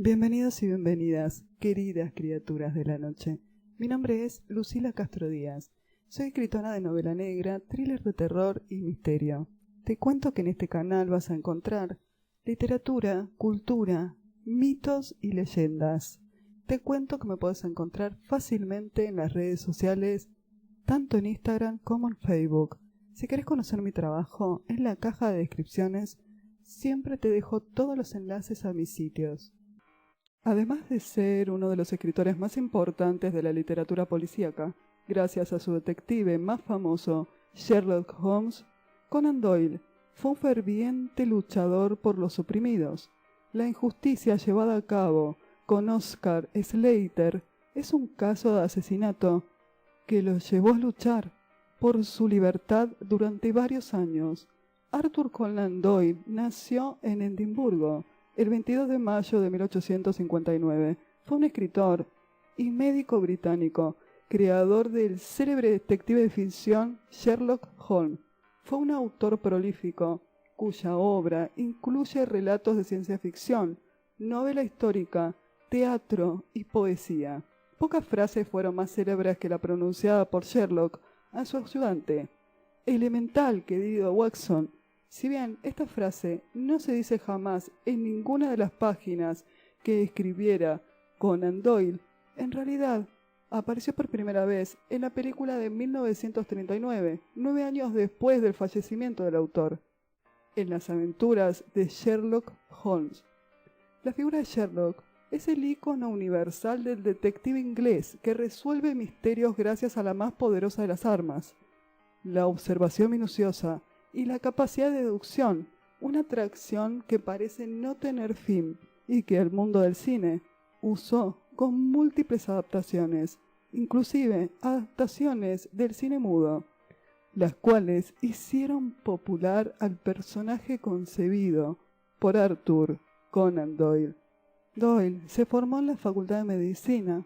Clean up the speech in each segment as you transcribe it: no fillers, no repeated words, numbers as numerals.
Bienvenidos y bienvenidas, queridas criaturas de la noche. Mi nombre es Lucila Castro Díaz. Soy escritora de novela negra, thriller de terror y misterio. Te cuento que en este canal vas a encontrar literatura, cultura, mitos y leyendas. Te cuento que me puedes encontrar fácilmente en las redes sociales, tanto en Instagram como en Facebook. Si querés conocer mi trabajo, en la caja de descripciones siempre te dejo todos los enlaces a mis sitios. Además de ser uno de los escritores más importantes de la literatura policíaca, gracias a su detective más famoso, Sherlock Holmes, Conan Doyle fue un ferviente luchador por los oprimidos. La injusticia llevada a cabo con Oscar Slater es un caso de asesinato que lo llevó a luchar por su libertad durante varios años. Arthur Conan Doyle nació en Edimburgo el 22 de mayo de 1859. Fue un escritor y médico británico, creador del célebre detective de ficción Sherlock Holmes. Fue un autor prolífico, cuya obra incluye relatos de ciencia ficción, novela histórica, teatro y poesía. Pocas frases fueron más célebres que la pronunciada por Sherlock a su ayudante, elemental querido Watson. Si bien esta frase no se dice jamás en ninguna de las páginas que escribiera Conan Doyle, en realidad apareció por primera vez en la película de 1939, 9 años después del fallecimiento del autor, en las aventuras de Sherlock Holmes. La figura de Sherlock es el ícono universal del detective inglés que resuelve misterios gracias a la más poderosa de las armas, la observación minuciosa y la capacidad de deducción, una atracción que parece no tener fin y que el mundo del cine usó con múltiples adaptaciones, inclusive adaptaciones del cine mudo, las cuales hicieron popular al personaje concebido por Arthur Conan Doyle. Doyle se formó en la Facultad de Medicina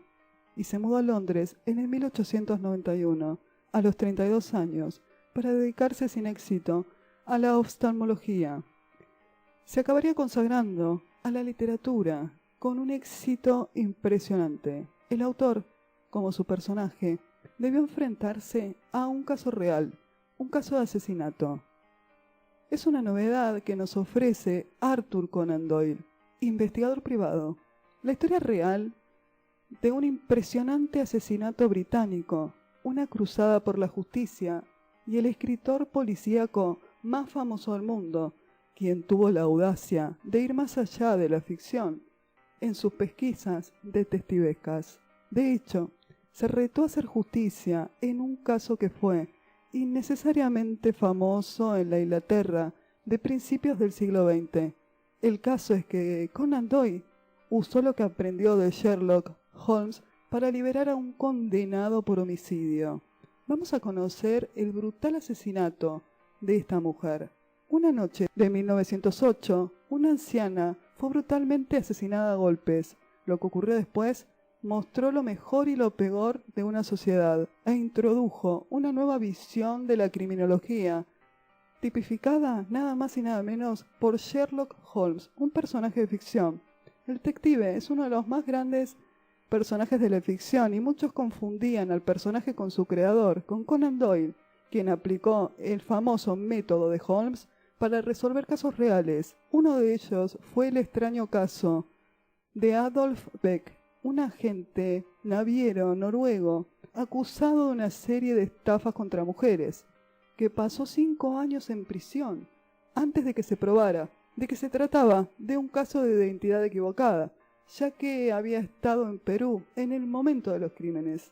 y se mudó a Londres en el 1891, a los 32 años, para dedicarse sin éxito a la oftalmología. Se acabaría consagrando a la literatura con un éxito impresionante. El autor, como su personaje, debió enfrentarse a un caso real, un caso de asesinato. Es una novedad que nos ofrece Arthur Conan Doyle, investigador privado. La historia real de un impresionante asesinato británico, una cruzada por la justicia y el escritor policíaco más famoso del mundo, quien tuvo la audacia de ir más allá de la ficción en sus pesquisas detectivescas. De hecho, se retó a hacer justicia en un caso que fue innecesariamente famoso en la Inglaterra de principios del siglo XX. El caso es que Conan Doyle usó lo que aprendió de Sherlock Holmes para liberar a un condenado por homicidio. Vamos a conocer el brutal asesinato de esta mujer. Una noche de 1908, una anciana fue brutalmente asesinada a golpes. Lo que ocurrió después mostró lo mejor y lo peor de una sociedad e introdujo una nueva visión de la criminología, tipificada nada más y nada menos por Sherlock Holmes, un personaje de ficción. El detective es uno de los más grandes personajes de la ficción y muchos confundían al personaje con su creador, con Conan Doyle, quien aplicó el famoso método de Holmes para resolver casos reales. Uno de ellos fue el extraño caso de Adolf Beck, un agente naviero noruego acusado de una serie de estafas contra mujeres, que pasó 5 años en prisión antes de que se probara de que se trataba de un caso de identidad equivocada, ya que había estado en Perú en el momento de los crímenes.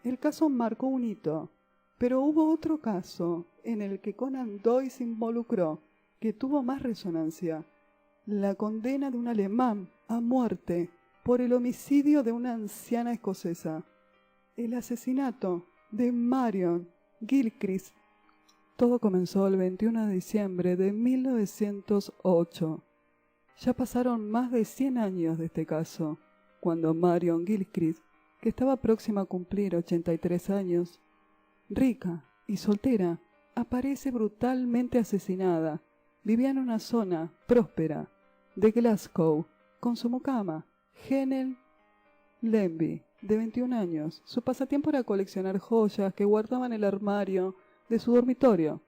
El caso marcó un hito, pero hubo otro caso en el que Conan Doyle se involucró, que tuvo más resonancia: la condena de un alemán a muerte por el homicidio de una anciana escocesa, el asesinato de Marion Gilchrist. Todo comenzó el 21 de diciembre de 1908. Ya pasaron más de 100 años de este caso, cuando Marion Gilchrist, que estaba próxima a cumplir 83 años, rica y soltera, aparece brutalmente asesinada. Vivía en una zona próspera de Glasgow con su mucama, Helen Lembye, de 21 años. Su pasatiempo era coleccionar joyas que guardaba en el armario de su dormitorio.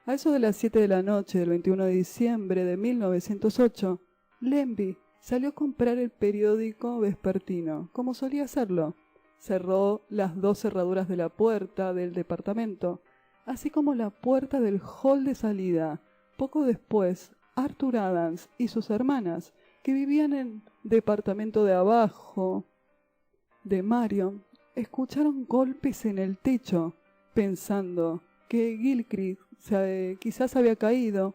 A eso de las 7 de la noche del 21 de diciembre de 1908, Lembye salió a comprar el periódico vespertino, como solía hacerlo. Cerró las 2 cerraduras de la puerta del departamento, así como la puerta del hall de salida. Poco después, Arthur Adams y sus hermanas, que vivían en el departamento de abajo de Marion, escucharon golpes en el techo, pensando que Gilchrist quizás había caído.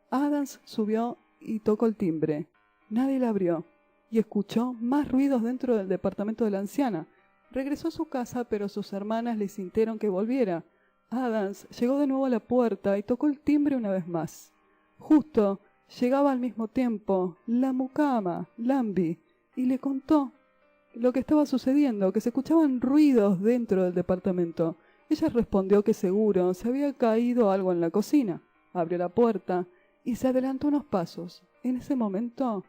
Adams subió y tocó el timbre. Nadie le abrió, y escuchó más ruidos dentro del departamento de la anciana. Regresó a su casa, pero sus hermanas le insistieron que volviera. Adams llegó de nuevo a la puerta y tocó el timbre una vez más. Justo llegaba al mismo tiempo la mucama, Lembye, y le contó lo que estaba sucediendo, que se escuchaban ruidos dentro del departamento. Ella respondió que seguro se había caído algo en la cocina. Abrió la puerta y se adelantó unos pasos. En ese momento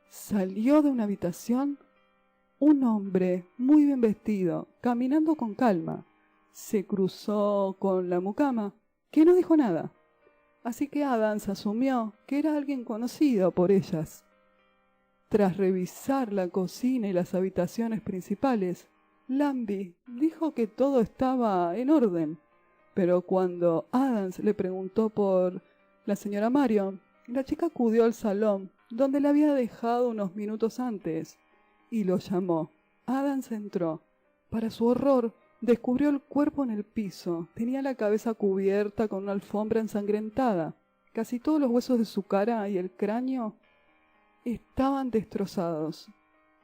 salió de una habitación un hombre muy bien vestido, caminando con calma. Se cruzó con la mucama, que no dijo nada. Así que Adams asumió que era alguien conocido por ellas. Tras revisar la cocina y las habitaciones principales, Lembye dijo que todo estaba en orden, pero cuando Adams le preguntó por la señora Marion, la chica acudió al salón donde la había dejado unos minutos antes y lo llamó. Adams entró. Para su horror, descubrió el cuerpo en el piso. Tenía la cabeza cubierta con una alfombra ensangrentada. Casi todos los huesos de su cara y el cráneo estaban destrozados,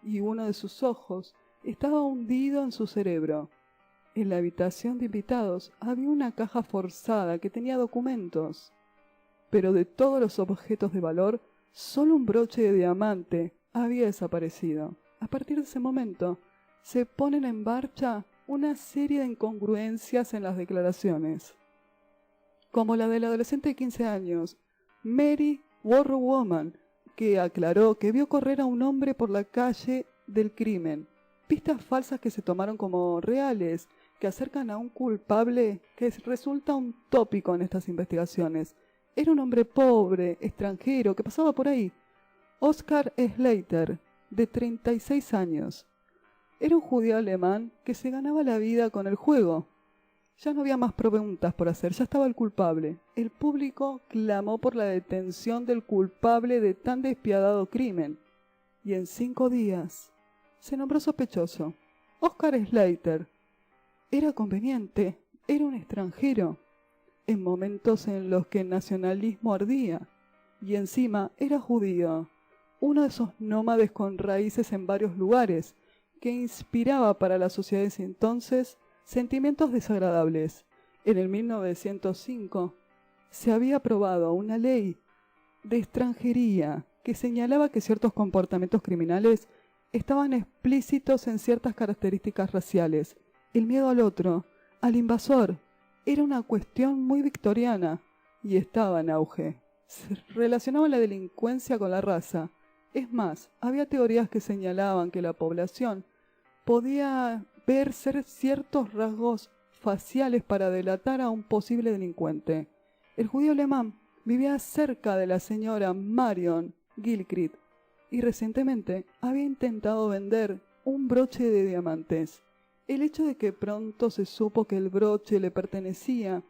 y uno de sus ojos estaba hundido en su cerebro. En la habitación de invitados había una caja forzada que tenía documentos, pero de todos los objetos de valor, solo un broche de diamante había desaparecido. A partir de ese momento, se ponen en marcha una serie de incongruencias en las declaraciones, como la del adolescente de 15 años, Mary Warrow-Woman, que aclaró que vio correr a un hombre por la calle del crimen. Pistas falsas que se tomaron como reales, que acercan a un culpable que resulta un tópico en estas investigaciones. Era un hombre pobre, extranjero, que pasaba por ahí. Oscar Slater, de 36 años. Era un judío alemán que se ganaba la vida con el juego. Ya no había más preguntas por hacer, ya estaba el culpable. El público clamó por la detención del culpable de tan despiadado crimen. Y en 5 días se nombró sospechoso. Oscar Slater. Era conveniente, era un extranjero, en momentos en los que el nacionalismo ardía. Y encima era judío, uno de esos nómades con raíces en varios lugares, que inspiraba para las sociedades entonces sentimientos desagradables. En el 1905 se había aprobado una ley de extranjería que señalaba que ciertos comportamientos criminales estaban explícitos en ciertas características raciales. El miedo al otro, al invasor, era una cuestión muy victoriana y estaba en auge. Se relacionaba la delincuencia con la raza. Es más, había teorías que señalaban que la población podía ver ciertos rasgos faciales para delatar a un posible delincuente. El judío alemán vivía cerca de la señora Marion Gilchrist y recientemente había intentado vender un broche de diamantes. El hecho de que pronto se supo que el broche le pertenecía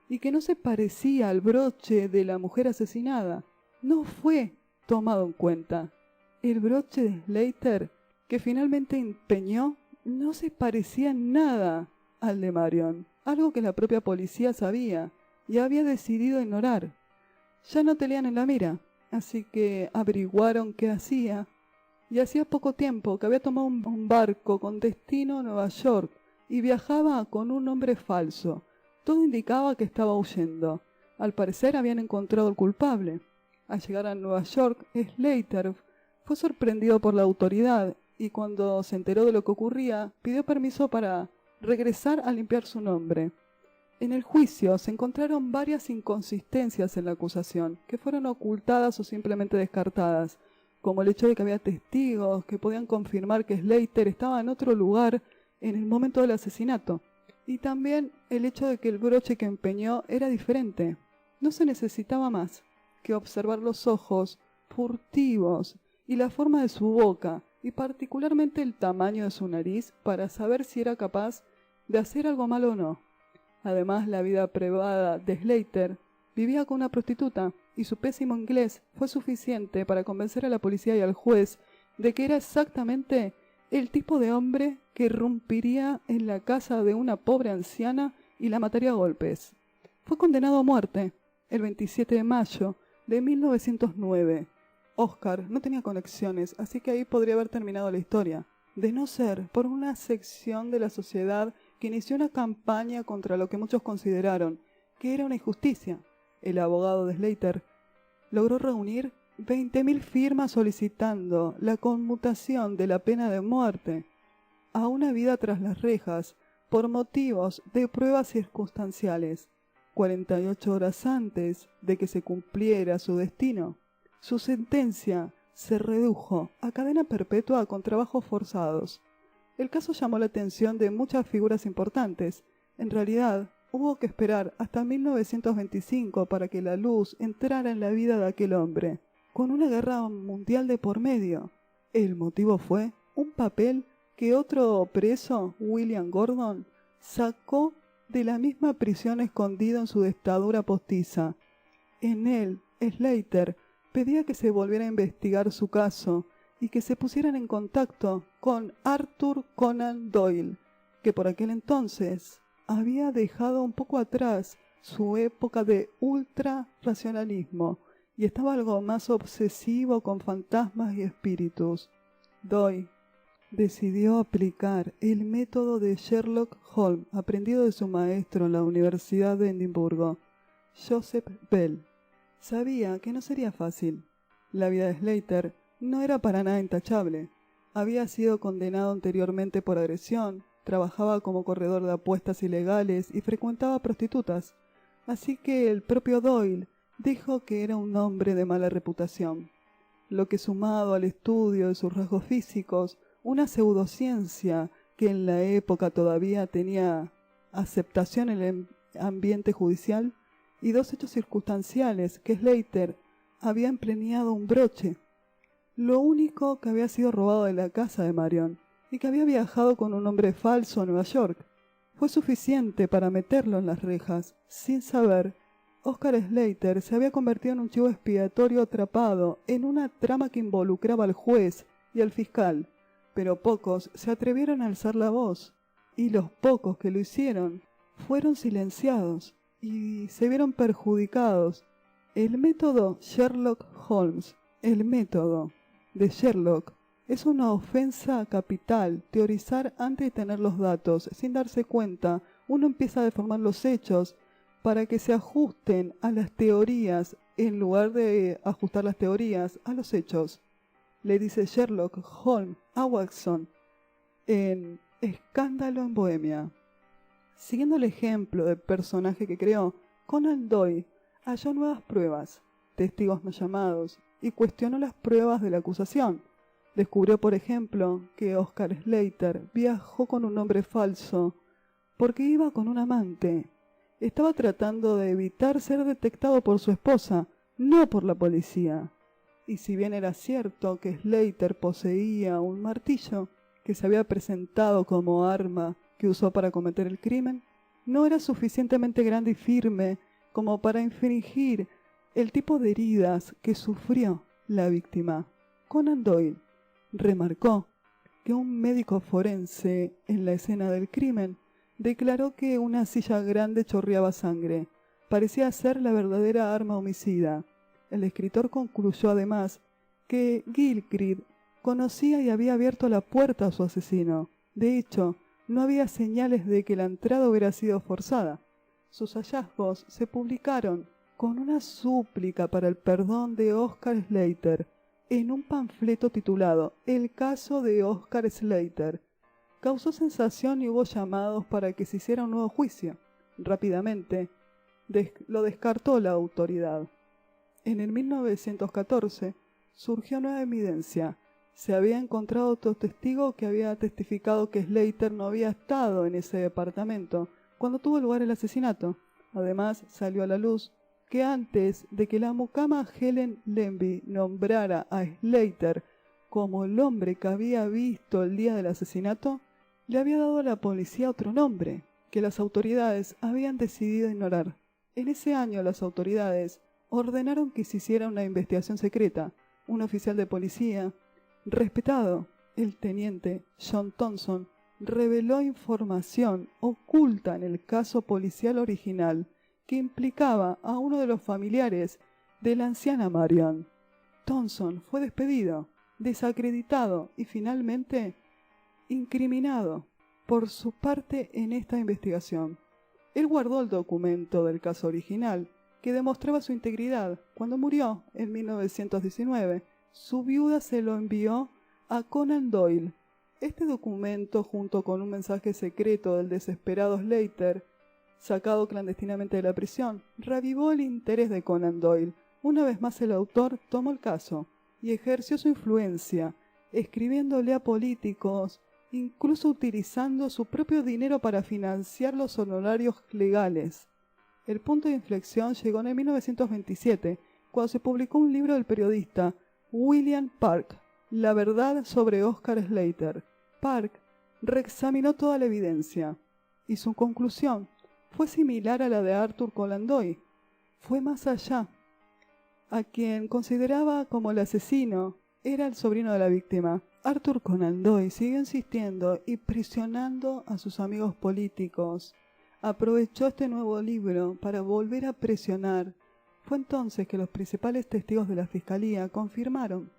y que no se parecía al broche de la mujer asesinada no fue tomado en cuenta. El broche de Slater, que finalmente empeñó, no se parecía en nada al de Marion, algo que la propia policía sabía y había decidido ignorar. Ya no tenían en la mira, así que averiguaron qué hacía, y hacía poco tiempo que había tomado un barco con destino a Nueva York y viajaba con un nombre falso. Todo indicaba que estaba huyendo. Al parecer habían encontrado al culpable. Al llegar a Nueva York, Slater fue sorprendido por la autoridad y cuando se enteró de lo que ocurría, pidió permiso para regresar a limpiar su nombre. En el juicio se encontraron varias inconsistencias en la acusación, que fueron ocultadas o simplemente descartadas. como el hecho de que había testigos que podían confirmar que Slater estaba en otro lugar en el momento del asesinato, y también el hecho de que el broche que empeñó era diferente. No se necesitaba más que observar los ojos furtivos y la forma de su boca, y particularmente el tamaño de su nariz, para saber si era capaz de hacer algo malo o no. Además, la vida privada de Slater: vivía con una prostituta, y su pésimo inglés fue suficiente para convencer a la policía y al juez de que era exactamente el tipo de hombre que irrumpiría en la casa de una pobre anciana y la mataría a golpes. Fue condenado a muerte el 27 de mayo de 1909. Oscar no tenía conexiones, así que ahí podría haber terminado la historia, de no ser por una sección de la sociedad que inició una campaña contra lo que muchos consideraron que era una injusticia. El abogado de Slater logró reunir 20.000 firmas solicitando la conmutación de la pena de muerte a una vida tras las rejas por motivos de pruebas circunstanciales. 48 horas antes de que se cumpliera su destino, su sentencia se redujo a cadena perpetua con trabajos forzados. El caso llamó la atención de muchas figuras importantes. En realidad, hubo que esperar hasta 1925 para que la luz entrara en la vida de aquel hombre, con una guerra mundial de por medio. El motivo fue un papel que otro preso, William Gordon, sacó de la misma prisión escondido en su dentadura postiza. En él, Slater pedía que se volviera a investigar su caso y que se pusieran en contacto con Arthur Conan Doyle, que por aquel entonces había dejado un poco atrás su época de ultra-racionalismo y estaba algo más obsesivo con fantasmas y espíritus. Doyle decidió aplicar el método de Sherlock Holmes aprendido de su maestro en la Universidad de Edimburgo, Joseph Bell. Sabía que no sería fácil. La vida de Slater no era para nada intachable. Había sido condenado anteriormente por agresión, trabajaba como corredor de apuestas ilegales y frecuentaba prostitutas, así que el propio Doyle dijo que era un hombre de mala reputación, lo que, sumado al estudio de sus rasgos físicos, una pseudociencia que en la época todavía tenía aceptación en el ambiente judicial, y dos hechos circunstanciales: que Slater había empeñado un broche, lo único que había sido robado de la casa de Marion, y que había viajado con un nombre falso a Nueva York, fue suficiente para meterlo en las rejas. Sin saber, Oscar Slater se había convertido en un chivo expiatorio atrapado en una trama que involucraba al juez y al fiscal, pero pocos se atrevieron a alzar la voz, y los pocos que lo hicieron fueron silenciados y se vieron perjudicados. El método Sherlock Holmes, el método de Sherlock, es una ofensa capital. Teorizar antes de tener los datos. Sin darse cuenta, uno empieza a deformar los hechos para que se ajusten a las teorías en lugar de ajustar las teorías a los hechos, le dice Sherlock Holmes a Watson en Escándalo en Bohemia. Siguiendo el ejemplo del personaje que creó, Conan Doyle halló nuevas pruebas, testigos no llamados, y cuestionó las pruebas de la acusación. Descubrió, por ejemplo, que Oscar Slater viajó con un nombre falso porque iba con un amante. Estaba tratando de evitar ser detectado por su esposa, no por la policía. Y si bien era cierto que Slater poseía un martillo que se había presentado como arma que usó para cometer el crimen, no era suficientemente grande y firme como para infringir el tipo de heridas que sufrió la víctima. Conan Doyle remarcó que un médico forense en la escena del crimen declaró que una silla grande chorreaba sangre. Parecía ser la verdadera arma homicida. El escritor concluyó además que Gilchrist conocía y había abierto la puerta a su asesino. De hecho, no había señales de que la entrada hubiera sido forzada. Sus hallazgos se publicaron con una súplica para el perdón de Oscar Slater en un panfleto titulado El caso de Oscar Slater. Causó sensación y hubo llamados para que se hiciera un nuevo juicio. Rápidamente lo descartó la autoridad. En el 1914 surgió nueva evidencia. Se había encontrado otro testigo que había testificado que Slater no había estado en ese departamento cuando tuvo lugar el asesinato. Además, salió a la luz que antes de que la mucama Helen Levy nombrara a Slater como el hombre que había visto el día del asesinato, le había dado a la policía otro nombre, que las autoridades habían decidido ignorar. En ese año las autoridades ordenaron que se hiciera una investigación secreta. Un oficial de policía respetado, el teniente John Thompson, reveló información oculta en el caso policial original que implicaba a uno de los familiares de la anciana Marion. Thompson fue despedido, desacreditado y finalmente incriminado por su parte en esta investigación. Él guardó el documento del caso original que demostraba su integridad. Cuando murió en 1919, su viuda se lo envió a Conan Doyle. Este documento, junto con un mensaje secreto del desesperado Slater, sacado clandestinamente de la prisión, revivó el interés de Conan Doyle. Una vez más el autor tomó el caso y ejerció su influencia, escribiéndole a políticos, incluso utilizando su propio dinero para financiar los honorarios legales. El punto de inflexión llegó en 1927, cuando se publicó un libro del periodista William Park, La verdad sobre Oscar Slater. Park reexaminó toda la evidencia, y su conclusión fue similar a la de Arthur Conan Doyle. Fue más allá. A quien consideraba como el asesino era el sobrino de la víctima. Arthur Conan Doyle siguió insistiendo y presionando a sus amigos políticos. Aprovechó este nuevo libro para volver a presionar. Fue entonces que los principales testigos de la fiscalía confirmaron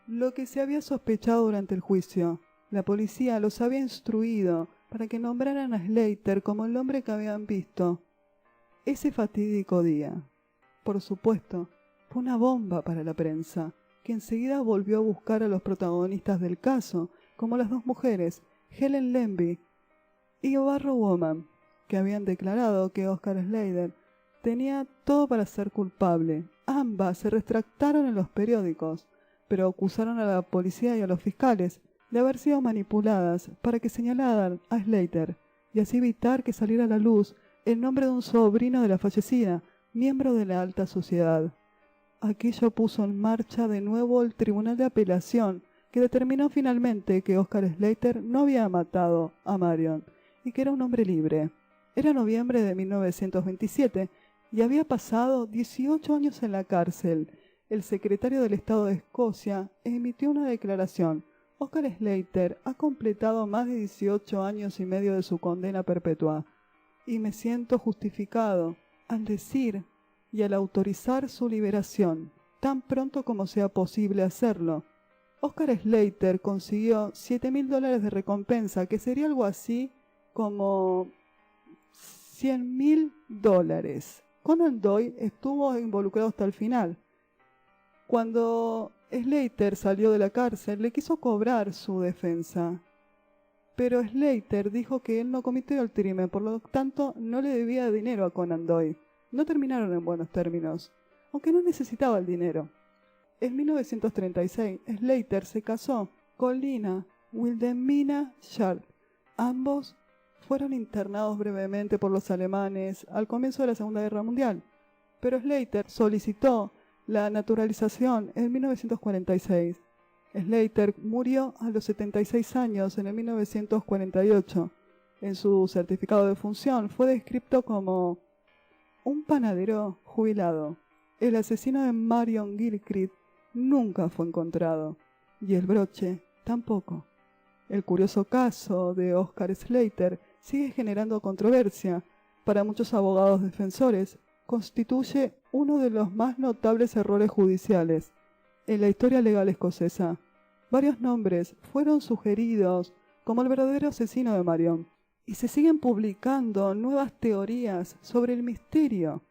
lo que se había sospechado durante el juicio. La policía los había instruido para que nombraran a Slater como el hombre que habían visto ese fatídico día. Por supuesto, fue una bomba para la prensa, que enseguida volvió a buscar a los protagonistas del caso, como las dos mujeres, Helen Levy y Barrow Woman, que habían declarado que Oscar Slater tenía todo para ser culpable. Ambas se retractaron en los periódicos, pero acusaron a la policía y a los fiscales de haber sido manipuladas para que señalaran a Slater y así evitar que saliera a la luz el nombre de un sobrino de la fallecida, miembro de la alta sociedad. Aquello puso en marcha de nuevo el tribunal de apelación, que determinó finalmente que Oscar Slater no había matado a Marion y que era un hombre libre. Era noviembre de 1927 y había pasado 18 años en la cárcel. El secretario del Estado de Escocia emitió una declaración. Oscar Slater ha completado más de 18 años y medio de su condena perpetua, y me siento justificado al decir y al autorizar su liberación, tan pronto como sea posible hacerlo. Oscar Slater consiguió $7,000 de recompensa, que sería algo así como $100,000. Conan Doyle estuvo involucrado hasta el final. Cuando Slater salió de la cárcel, le quiso cobrar su defensa, pero Slater dijo que él no cometió el crimen, por lo tanto no le debía dinero a Conan Doyle. No terminaron en buenos términos, aunque no necesitaba el dinero. En 1936, Slater se casó con Lina Wilhelmina Sharp. Ambos fueron internados brevemente por los alemanes al comienzo de la Segunda Guerra Mundial, pero Slater solicitó la naturalización en 1946. Slater murió a los 76 años en el 1948. En su certificado de función fue descrito como un panadero jubilado. El asesino de Marion Gilchrist nunca fue encontrado, y el broche tampoco. El curioso caso de Oscar Slater sigue generando controversia. Para muchos abogados defensores, constituye uno de los más notables errores judiciales en la historia legal escocesa. Varios nombres fueron sugeridos como el verdadero asesino de Marion, y se siguen publicando nuevas teorías sobre el misterio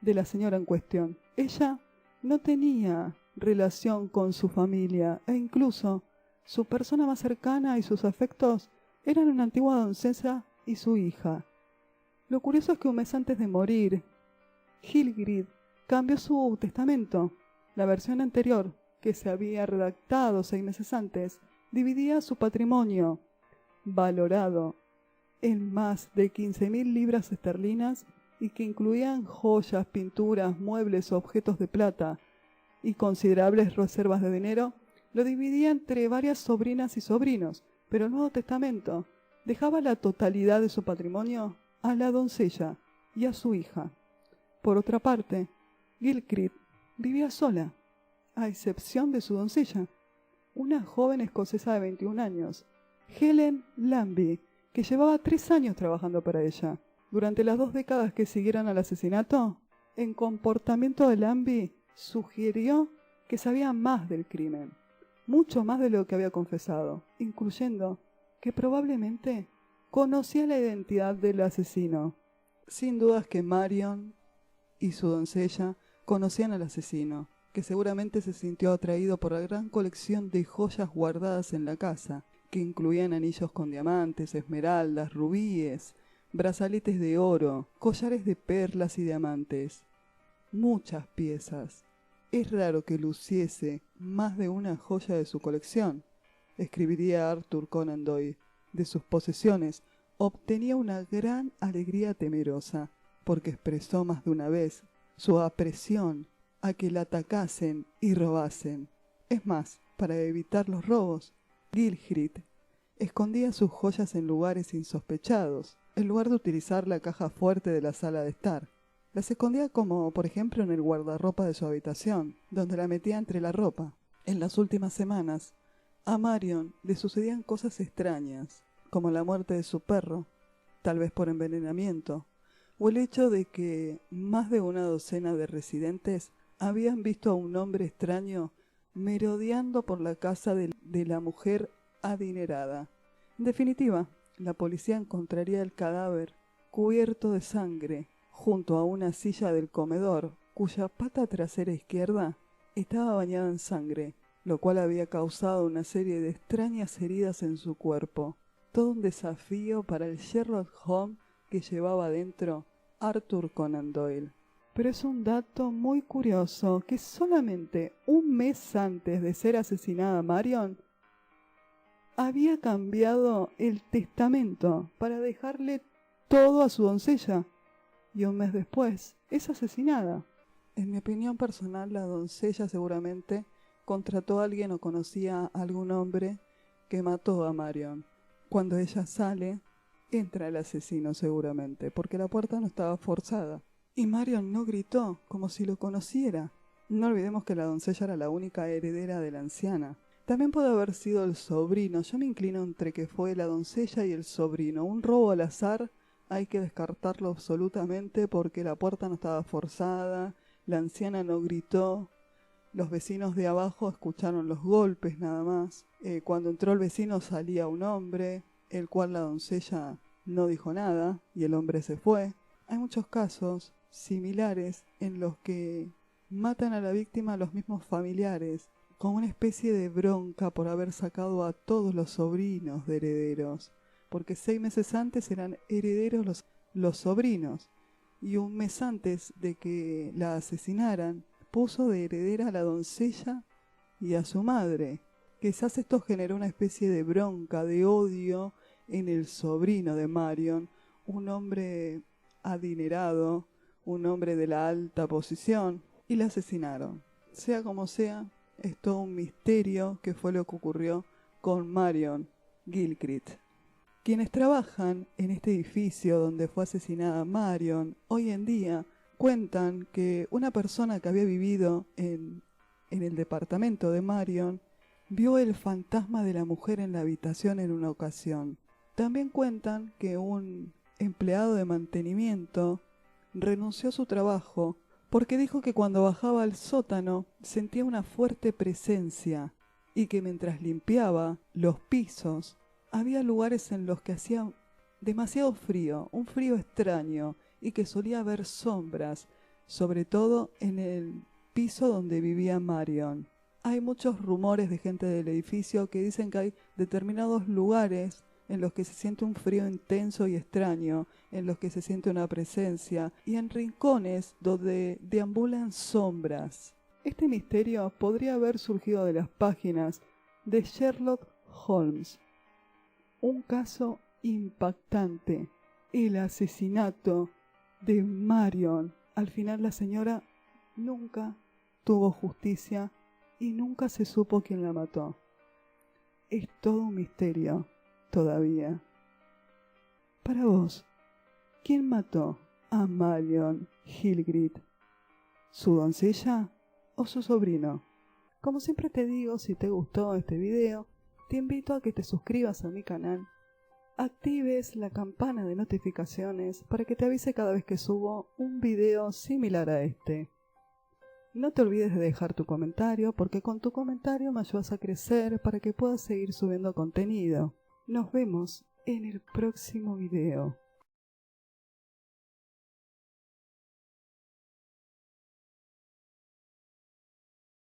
de la señora en cuestión. Ella no tenía relación con su familia, e incluso su persona más cercana y sus afectos eran una antigua doncella y su hija. Lo curioso es que un mes antes de morir, Gilchrist cambió su testamento. La versión anterior que se había redactado 6 meses antes, dividía su patrimonio, valorado en más de 15.000 libras esterlinas y que incluían joyas, pinturas, muebles, objetos de plata y considerables reservas de dinero, lo dividía entre varias sobrinas y sobrinos, pero el Nuevo Testamento dejaba la totalidad de su patrimonio a la doncella y a su hija. Por otra parte, Gilchrist vivía sola, a excepción de su doncella, una joven escocesa de 21 años, Helen Lambie, que llevaba 3 años trabajando para ella. Durante las 2 décadas que siguieron al asesinato, el comportamiento de Lambie sugirió que sabía más del crimen, mucho más de lo que había confesado, incluyendo que probablemente conocía la identidad del asesino. Sin dudas que Marion y su doncella conocían al asesino, que seguramente se sintió atraído por la gran colección de joyas guardadas en la casa, que incluían anillos con diamantes, esmeraldas, rubíes, brazaletes de oro, collares de perlas y diamantes. Muchas piezas. Es raro que luciese más de una joya de su colección, escribiría Arthur Conan Doyle. De sus posesiones obtenía una gran alegría temerosa, porque expresó más de una vez su apresión a que la atacasen y robasen. Es más, para evitar los robos, Gilchrist escondía sus joyas en lugares insospechados, en lugar de utilizar la caja fuerte de la sala de estar. Las escondía como, por ejemplo, en el guardarropa de su habitación, donde la metía entre la ropa. En las últimas semanas, a Marion le sucedían cosas extrañas, como la muerte de su perro, tal vez por envenenamiento, o el hecho de que más de una docena de residentes habían visto a un hombre extraño merodeando por la casa de la mujer adinerada. En definitiva, la policía encontraría el cadáver cubierto de sangre junto a una silla del comedor, cuya pata trasera izquierda estaba bañada en sangre, lo cual había causado una serie de extrañas heridas en su cuerpo. Todo un desafío para el Sherlock Holmes que llevaba dentro Arthur Conan Doyle. Pero es un dato muy curioso que solamente un mes antes de ser asesinada Marion, había cambiado el testamento para dejarle todo a su doncella, y un mes después es asesinada. En mi opinión personal, la doncella seguramente contrató a alguien o conocía a algún hombre que mató a Marion. Cuando ella sale, entra el asesino seguramente, porque la puerta no estaba forzada. Y Marion no gritó, como si lo conociera. No olvidemos que la doncella era la única heredera de la anciana. También puede haber sido el sobrino. Yo me inclino entre que fue la doncella y el sobrino. Un robo al azar hay que descartarlo absolutamente porque la puerta no estaba forzada, la anciana no gritó, los vecinos de abajo escucharon los golpes nada más. Cuando entró el vecino salía un hombre, el cual la doncella no dijo nada y el hombre se fue. Hay muchos casos similares en los que matan a la víctima los mismos familiares, con una especie de bronca por haber sacado a todos los sobrinos de herederos, porque 6 meses antes eran herederos los sobrinos, y un mes antes de que la asesinaran, puso de heredera a la doncella y a su madre. Quizás esto generó una especie de bronca, de odio en el sobrino de Marion, un hombre adinerado, un hombre de la alta posición, y la asesinaron. Sea como sea, es todo un misterio qué fue lo que ocurrió con Marion Gilchrist. Quienes trabajan en este edificio donde fue asesinada Marion, hoy en día cuentan que una persona que había vivido en el departamento de Marion vio el fantasma de la mujer en la habitación en una ocasión. También cuentan que un empleado de mantenimiento renunció a su trabajo porque dijo que cuando bajaba al sótano sentía una fuerte presencia y que mientras limpiaba los pisos había lugares en los que hacía demasiado frío, un frío extraño, y que solía haber sombras, sobre todo en el piso donde vivía Marion. Hay muchos rumores de gente del edificio que dicen que hay determinados lugares en los que se siente un frío intenso y extraño, en los que se siente una presencia, y en rincones donde deambulan sombras. Este misterio podría haber surgido de las páginas de Sherlock Holmes. Un caso impactante, el asesinato de Marion. Al final la señora nunca tuvo justicia y nunca se supo quién la mató. Es todo un misterio todavía. Para vos, ¿quién mató a Marion Hillgrave? ¿Su doncella o su sobrino? Como siempre te digo, si te gustó este video, te invito a que te suscribas a mi canal, actives la campana de notificaciones para que te avise cada vez que subo un video similar a este. No te olvides de dejar tu comentario, porque con tu comentario me ayudas a crecer para que pueda seguir subiendo contenido. Nos vemos en el próximo video.